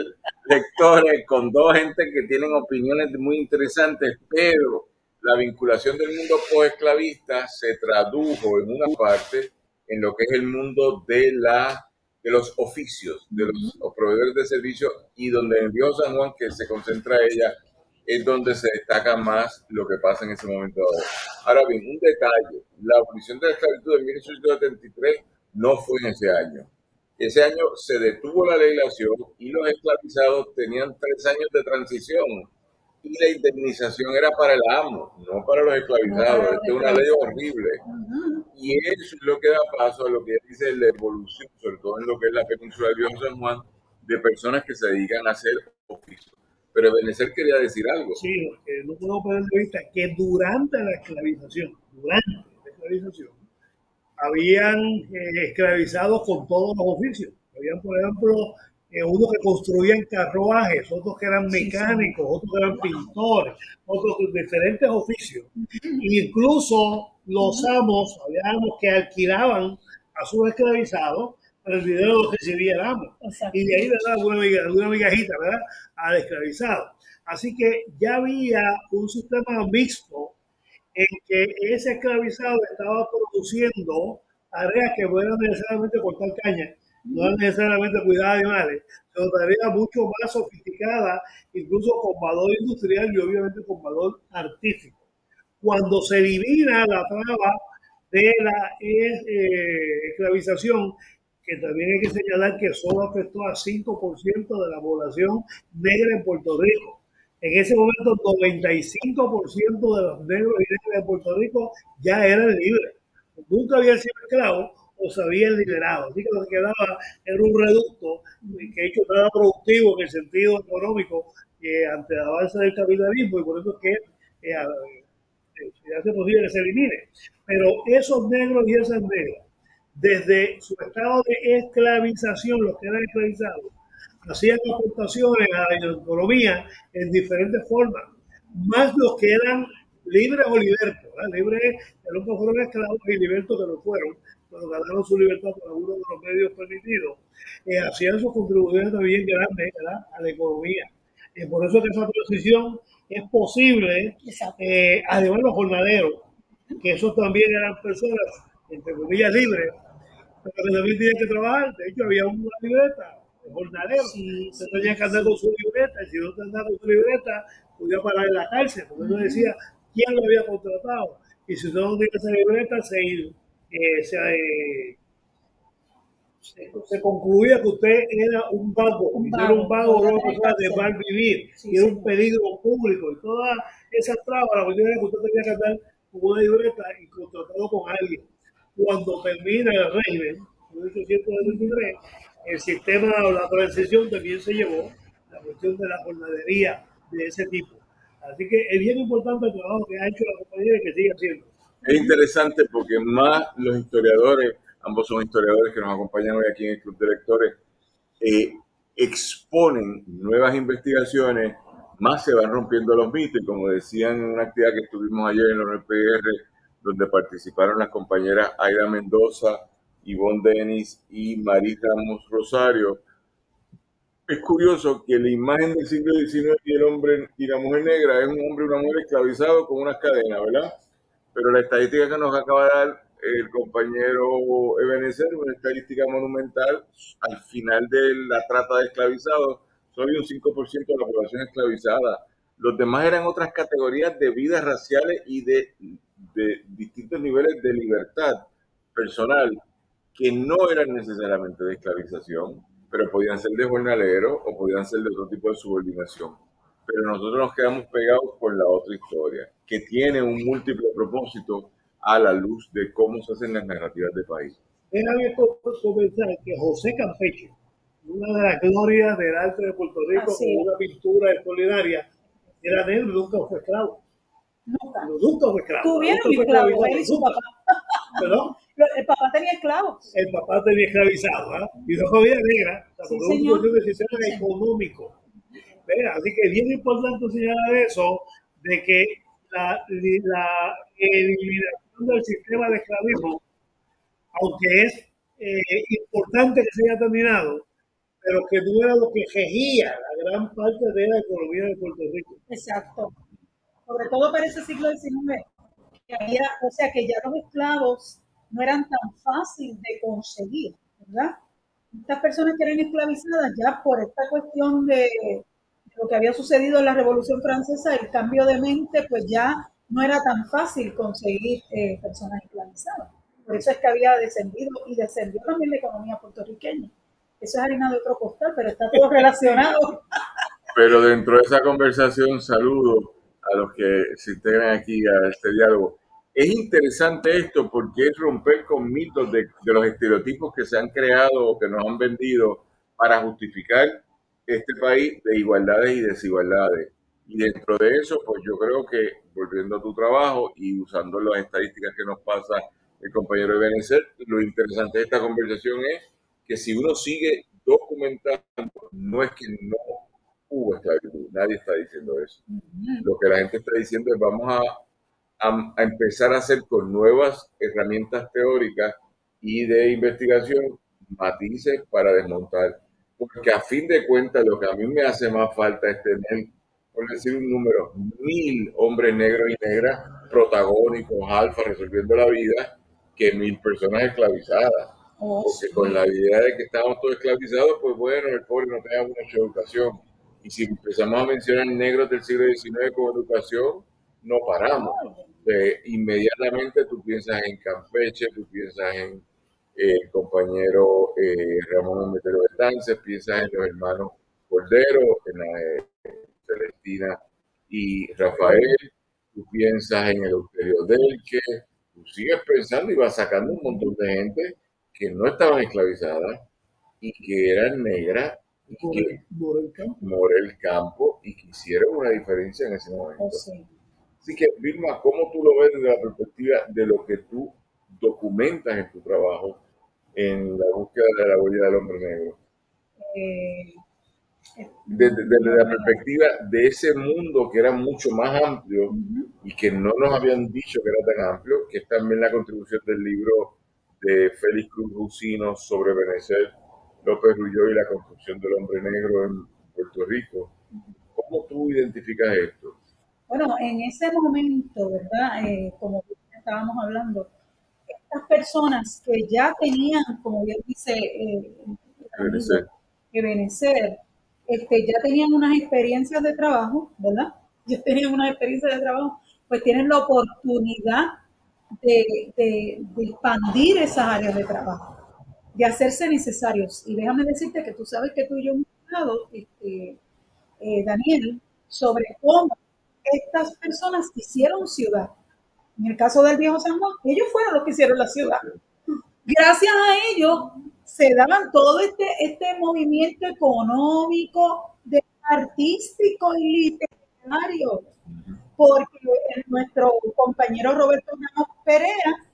Lectores con dos gente que tienen opiniones muy interesantes, pero la vinculación del mundo post-esclavista se tradujo en una parte en lo que es el mundo de los oficios, de los proveedores de servicios, y donde en el viejo San Juan, que se concentra ella, es donde se destaca más lo que pasa en ese momento ahora. Ahora bien, un detalle: la abolición de la esclavitud de 1873 no fue en ese año. Ese año se detuvo la legislación y los esclavizados tenían 3 años de transición. y la indemnización era para el amo, no para los esclavizados. Esta es una ley horrible. Y eso es lo que da paso a lo que dice la evolución, sobre todo en lo que es la península del Viejo San Juan, de personas que se dedican a hacer oficio. Pero Ebenezer quería decir algo. Sí, no puedo perder de vista que durante la esclavización, habían esclavizados con todos los oficios. Habían, por ejemplo, unos que construían carruajes, otros que eran mecánicos, otros que eran pintores, otros de diferentes oficios. Incluso los amos, había amos que alquilaban a sus esclavizados, pero el dinero lo recibía el amo. Exacto. Y de ahí le daba una migajita, ¿verdad?, al esclavizado. Así que ya había un sistema mixto en que ese esclavizado estaba produciendo tareas que no eran necesariamente cortar caña, no eran necesariamente cuidar animales, sino tareas mucho más sofisticadas, incluso con valor industrial y obviamente con valor artístico. Cuando se elimina la traba de la esclavización, que también hay que señalar que solo afectó a 5% de la población negra en Puerto Rico. En ese momento, 95% de los negros y negras de Puerto Rico ya eran libres. Nunca habían sido esclavos o se habían liberado. Así que lo que quedaba era un reducto que ha hecho nada productivo en el sentido económico ante el avance del capitalismo, y por eso es que se hace posible que se elimine. Pero esos negros y esas negras, desde su estado de esclavización, los que eran esclavizados, hacían aportaciones a la economía en diferentes formas, más los que eran libres o libertos, ¿verdad? Libres que nunca fueron esclavos y libertos que no fueron, pero ganaron su libertad por algunos de los medios permitidos, hacían sus contribuciones también grandes, ¿verdad?, a la economía. Por eso que esa transición es posible. Además los jornaleros, que esos también eran personas, entre comillas, libres, pero que también tenían que trabajar. De hecho, había una libreta de jornalero. Se tenía que andar con su libreta, y si no te andaba con su libreta, podía parar en la cárcel, porque no decía quién lo había contratado. Y si no tenía esa libreta, se concluía que usted era un vago, era un vago, una persona de mal vivir, y era un peligro público. Y todas esas trabas, la cuestión era que usted tenía que andar con una libreta y contratado con alguien. Cuando termina el régimen, en 1823, el sistema o la transición también se llevó la cuestión de la jornalería de ese tipo. Así que es bien importante el trabajo que ha hecho la compañía y que sigue haciendo. Es interesante porque más los historiadores, ambos son historiadores que nos acompañan hoy aquí en el Club de Lectores, exponen nuevas investigaciones, más se van rompiendo los mitos. Y como decían en una actividad que estuvimos ayer en la UNPR, donde participaron las compañeras Aida Mendoza, Ivonne Denis y María Ramos Rosario, es curioso que la imagen del siglo XIX y el hombre y la mujer negra es un hombre y una mujer esclavizados con unas cadenas, ¿verdad? Pero la estadística que nos acaba de dar el compañero Ebenezer, una estadística monumental, al final de la trata de esclavizados, solo hay un 5% de la población esclavizada. Los demás eran otras categorías de vidas raciales y de distintos niveles de libertad personal, que no eran necesariamente de esclavización, pero podían ser de jornaleros o podían ser de otro tipo de subordinación. Pero nosotros nos quedamos pegados con la otra historia, que tiene un múltiple propósito a la luz de cómo se hacen las narrativas de país. Déjame comenzar que José Campeche, una de las glorias del arte de Puerto Rico, con una pintura extraordinaria, era negro y nunca fue esclavo. Nunca fue esclavo. Tuvieron esclavos, él y su papá. ¿Perdón? El papá tenía esclavos. El papá tenía esclavizado, ¿eh? Y no había negra, o sea, por una cuestión de sistema económico. Así que es bien importante señalar eso, de que la eliminación del sistema de esclavismo, aunque es importante que se haya terminado, pero que no era lo que regía la gran parte de la economía de Puerto Rico. Exacto. Sobre todo para ese siglo XIX, que había, o sea, que ya los esclavos no eran tan fáciles de conseguir, ¿verdad? Estas personas que eran esclavizadas ya por esta cuestión de lo que había sucedido en la Revolución Francesa, el cambio de mente, pues ya no era tan fácil conseguir personas esclavizadas. Por eso es que había descendido y descendió también la economía puertorriqueña. Eso es harina de otro costal, pero está todo relacionado. Pero dentro de esa conversación, saludo a los que se integran aquí a este diálogo. Es interesante esto porque es romper con mitos de los estereotipos que se han creado o que nos han vendido para justificar este país de igualdades y desigualdades. Y dentro de eso, pues yo creo que, volviendo a tu trabajo y usando las estadísticas que nos pasa el compañero Ebenezer, lo interesante de esta conversación es que si uno sigue documentando, no es que no hubo esclavitud, nadie está diciendo eso. Lo que la gente está diciendo es vamos a empezar a hacer con nuevas herramientas teóricas y de investigación matices para desmontar. Porque a fin de cuentas lo que a mí me hace más falta es tener, por decir un número, 1000 hombres negros y negras protagónicos, alfa, resolviendo la vida, que 1000 personas esclavizadas. Porque con la idea de que estamos todos esclavizados, pues bueno, el pobre no tenga mucha educación. Y si empezamos a mencionar negros del siglo XIX con educación, no paramos. Inmediatamente tú piensas en Campeche, tú piensas en el compañero Ramón Emeterio Betances, piensas en los hermanos Cordero, en la Celestina y Rafael, tú piensas en el Eleuterio Delque, tú sigues pensando y vas sacando un montón de gente que no estaban esclavizadas y que eran negras y que Morel Campo y que hicieron una diferencia en ese momento. Así que, Vilma, ¿cómo tú lo ves desde la perspectiva de lo que tú documentas en tu trabajo en la búsqueda de la huella del hombre negro? Desde la perspectiva de ese mundo que era mucho más amplio y que no nos habían dicho que era tan amplio, que es también la contribución del libro de Félix Cruz Jusino sobre Ebenezer López Rulló y la construcción del hombre negro en Puerto Rico. ¿Cómo tú identificas esto? Bueno, en ese momento, ¿verdad? Como estábamos hablando, estas personas que ya tenían, como bien dice Ebenezer, ya tenían unas experiencias de trabajo, ¿verdad? Ya tenían unas experiencias de trabajo, pues tienen la oportunidad de expandir esas áreas de trabajo, de hacerse necesarios. Y déjame decirte que tú sabes que tú y yo hemos hablado, Daniel, sobre cómo estas personas hicieron ciudad. En el caso del Viejo San Juan, ellos fueron los que hicieron la ciudad. Gracias a ellos se daban todo este movimiento económico, artístico y literario, porque nuestro compañero Roberto Ramos Perea,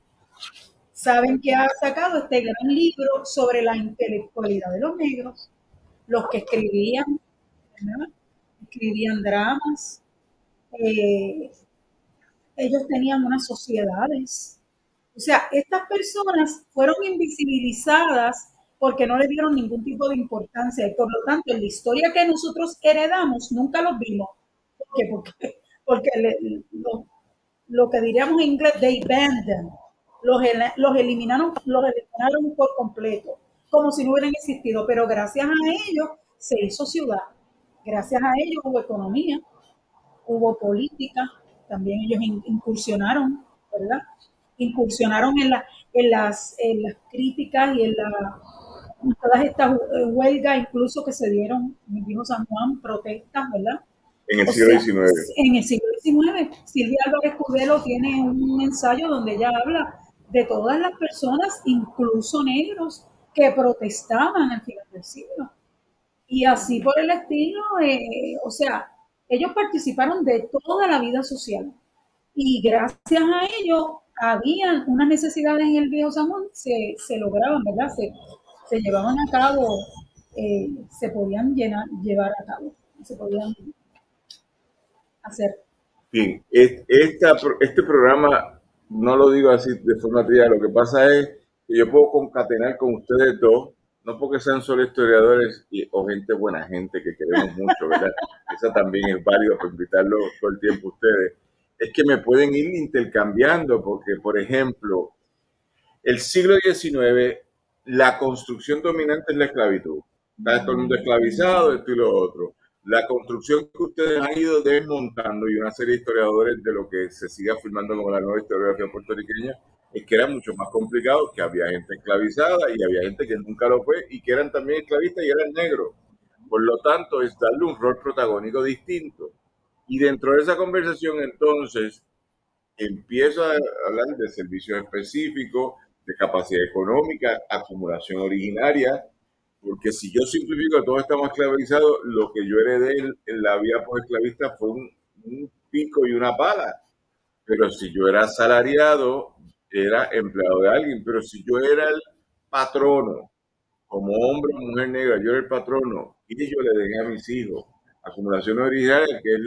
saben que ha sacado este gran libro sobre la intelectualidad de los negros, los que escribían, ¿verdad? Escribían dramas, ellos tenían unas sociedades. O sea, estas personas fueron invisibilizadas porque no le dieron ningún tipo de importancia y por lo tanto en la historia que nosotros heredamos nunca los vimos. ¿Por qué? Porque lo que diríamos en inglés, they banned them. Los eliminaron por completo, como si no hubieran existido, pero gracias a ellos se hizo ciudad, gracias a ellos hubo economía, hubo política, también ellos incursionaron, ¿verdad? Incursionaron en las críticas y en todas estas huelgas, incluso que se dieron en el Viejo San Juan, protestas, ¿verdad? En el siglo XIX. En el siglo XIX. Silvia Álvarez Cudelo tiene un ensayo donde ella habla de todas las personas, incluso negros, que protestaban al final del siglo. Y así por el estilo, o sea, ellos participaron de toda la vida social. Y gracias a ello, habían unas necesidades en el Viejo San Juan, se lograban, ¿verdad? Se llevaban a cabo, se podían llevar a cabo, se podían hacer. Bien, este programa, no lo digo así de forma trivial, lo que pasa es que yo puedo concatenar con ustedes dos, no porque sean solo historiadores o gente buena gente que queremos mucho, ¿verdad? Esa también es válido para invitarlo todo el tiempo ustedes. Es que me pueden ir intercambiando porque, por ejemplo, el siglo XIX, la construcción dominante es la esclavitud. Está todo el mundo esclavizado, esto y lo otro. La construcción que ustedes han ido desmontando y una serie de historiadores de lo que se sigue afirmando como la nueva historiografía puertorriqueña es que era mucho más complicado, que había gente esclavizada y había gente que nunca lo fue y que eran también esclavistas y eran negros. Por lo tanto, es darle un rol protagónico distinto. Y dentro de esa conversación, entonces, empiezo a hablar de servicios específicos, de capacidad económica, acumulación originaria, porque si yo simplifico, todos estamos esclavizados, lo que yo heredé en la vida posesclavista fue un pico y una pala. Pero si yo era asalariado, era empleado de alguien. Pero si yo era el patrono, como hombre o mujer negra, yo era el patrono y yo le dejé a mis hijos Acumulación Original, que es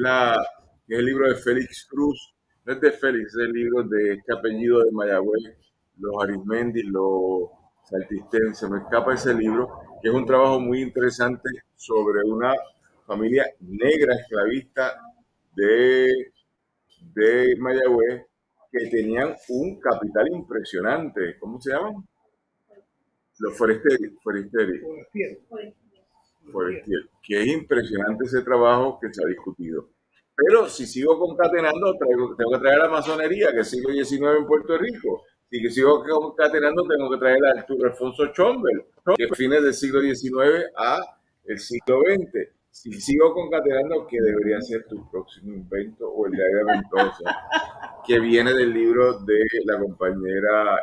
el libro de Félix Cruz. No es de Félix, es el libro de este apellido de Mayagüez, los Arismendi, los Saltistén. Se me escapa ese libro, que es un trabajo muy interesante sobre una familia negra esclavista de Mayagüez que tenían un capital impresionante. ¿Cómo se llaman? Los Forestieri. Forestier, que es impresionante ese trabajo que se ha discutido. Pero si sigo concatenando, tengo que traer a la masonería, que es siglo XIX en Puerto Rico. Si sigo concatenando, tengo que traer a Arturo Alfonso Chombel, que es fines del siglo XIX a el siglo XX. Si sigo concatenando, que debería ser tu próximo invento o el de Aida Mendoza, que viene del libro de la compañera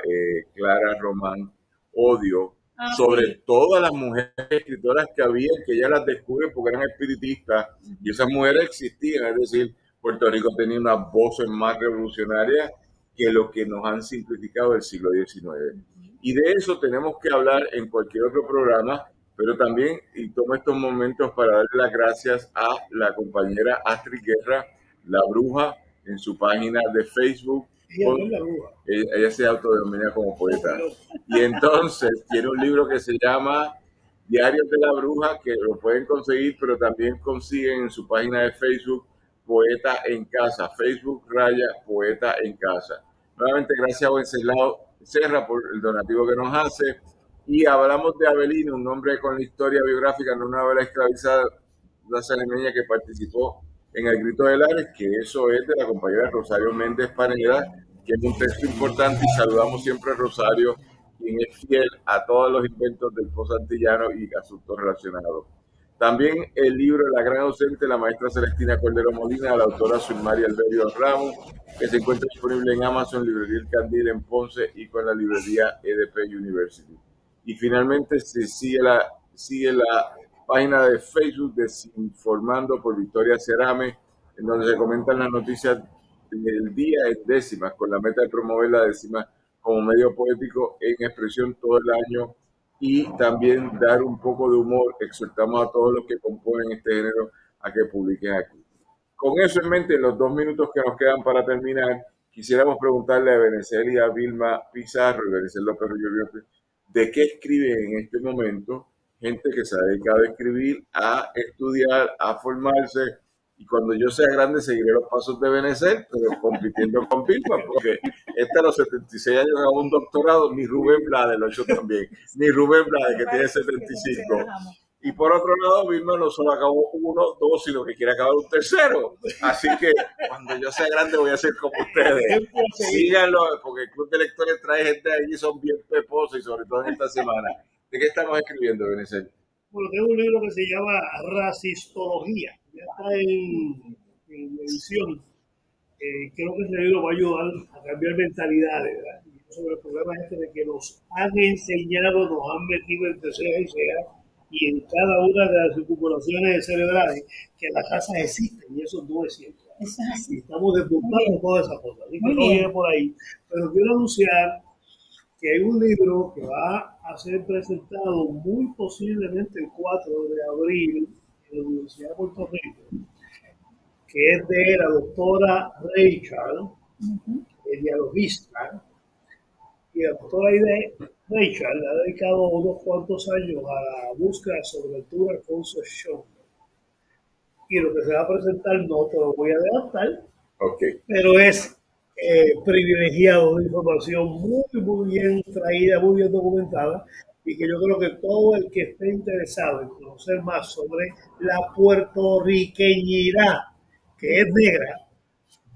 Clara Román, Odio, sobre todas las mujeres escritoras que había, que ella las descubre porque eran espiritistas, y esas mujeres existían, es decir, Puerto Rico tenía unas voces más revolucionarias que lo que nos han simplificado el siglo XIX. Y de eso tenemos que hablar en cualquier otro programa, pero también, y tomo estos momentos para darle las gracias a la compañera Astrid Guerra, La Bruja, en su página de Facebook. Ella se autodenomina como poeta. Y entonces tiene un libro que se llama Diarios de la Bruja, que lo pueden conseguir, pero también consiguen en su página de Facebook Poeta en Casa, Facebook Poeta en Casa. Nuevamente, gracias a Wenceslao Serra por el donativo que nos hace. Y hablamos de Abelino, un hombre con la historia biográfica, no una novela esclavizada, una salimeña que participó en El Grito de Lares, que eso es de la compañera Rosario Méndez Paneda, que es un texto importante, y saludamos siempre a Rosario, quien es fiel a todos los inventos del post-antillano y asuntos relacionados. También el libro La Gran Ausente, la maestra Celestina Cordero Molina, la autora Sulmaria Alberio Ramos, que se encuentra disponible en Amazon, Librería El Candil en Ponce y con la librería EDP University. Y finalmente se sigue la página de Facebook Desinformando por Victoria Cerame, en donde se comentan las noticias del día en décimas, con la meta de promover la décima como medio poético en expresión todo el año y también dar un poco de humor. Exhortamos a todos los que componen este género a que publiquen aquí. Con eso en mente, en los 2 minutos que nos quedan para terminar, quisiéramos preguntarle a Benecel y a Vilma Pizarro y Benecel López Rubio, de qué escriben en este momento gente que se ha dedicado a escribir, a estudiar, a formarse, y cuando yo sea grande seguiré los pasos de Benecel, pero compitiendo con Vilma, porque a los 76 años hago un doctorado, ni Rubén Blades lo ha hecho también, ni Rubén Blades que tiene 75. Y por otro lado, Vilma no solo acabó 1, 2, sino que quiere acabar un tercero. Así que cuando yo sea grande voy a ser como ustedes. Síganlo, porque el Club de Lectores trae gente ahí y son bien peposos, y sobre todo en esta semana. ¿De qué estamos escribiendo, Benecel? Bueno, tengo un libro que se llama Racistología. Ya está en edición. Creo que ese libro va a ayudar a cambiar mentalidades, ¿verdad? Sobre el problema de que nos han enseñado, nos han metido entre ceja y ceja, y en cada una de las circunvalaciones cerebrales, que las casas existen, y eso no es cierto. Y estamos desmontando todas esas cosas. Así que no viene por ahí. Pero quiero anunciar que hay un libro que va a ser presentado muy posiblemente el 4 de abril en la Universidad de Puerto Rico, que es de la doctora Rachel, dialogista, y la doctora Rachel ha dedicado unos cuantos años a la búsqueda sobre el Arturo Alfonso Chombel. Y lo que se va a presentar no te lo voy a adelantar, pero es privilegiado de información muy bien traída, muy bien documentada, y que yo creo que todo el que esté interesado en conocer más sobre la puertorriqueñidad, que es negra,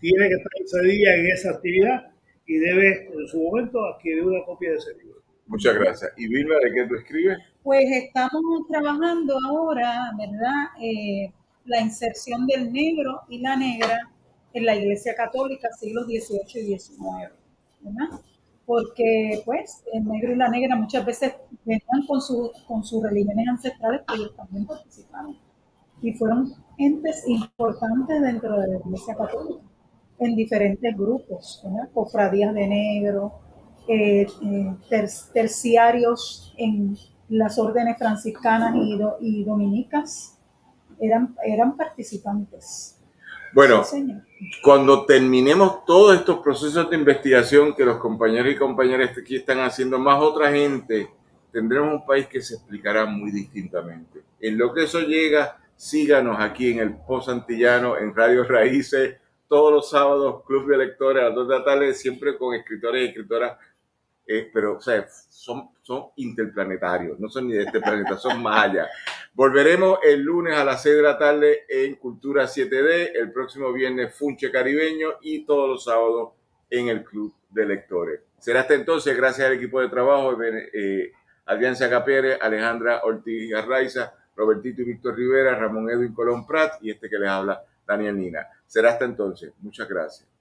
tiene que estar ese día en esa actividad y debe en su momento adquirir una copia de ese libro. Muchas gracias. ¿Y Vilma, de qué tú escribes? Pues estamos trabajando ahora, ¿verdad? La inserción del negro y la negra en la Iglesia Católica, siglos XVIII y XIX, ¿verdad? Porque, pues, el negro y la negra muchas veces venían con sus religiones ancestrales, que ellos también participaron. Y fueron entes importantes dentro de la Iglesia Católica, en diferentes grupos, ¿verdad? Cofradías de negro, terciarios en las órdenes franciscanas y dominicas, eran participantes. Bueno, Sí, señor. cuando terminemos todos estos procesos de investigación que los compañeros y compañeras aquí están haciendo, más otra gente, tendremos un país que se explicará muy distintamente. En lo que eso llega, síganos aquí en el Post Antillano, en Radio Raíces, todos los sábados, Club de Lectores a las 2 de la tarde, siempre con escritores y escritoras, pero o sea, son interplanetarios, no son ni de este planeta, son más allá. Volveremos el lunes a las 6 de la tarde en Cultura 7D, el próximo viernes Funche Caribeño y todos los sábados en el Club de Lectores. Será hasta entonces, gracias al equipo de trabajo, Adrián Zacapérez, Alejandra Ortiz Arraiza, Robertito y Víctor Rivera, Ramón Edwin Colón Prat y este que les habla, Daniel Nina. Será hasta entonces. Muchas gracias.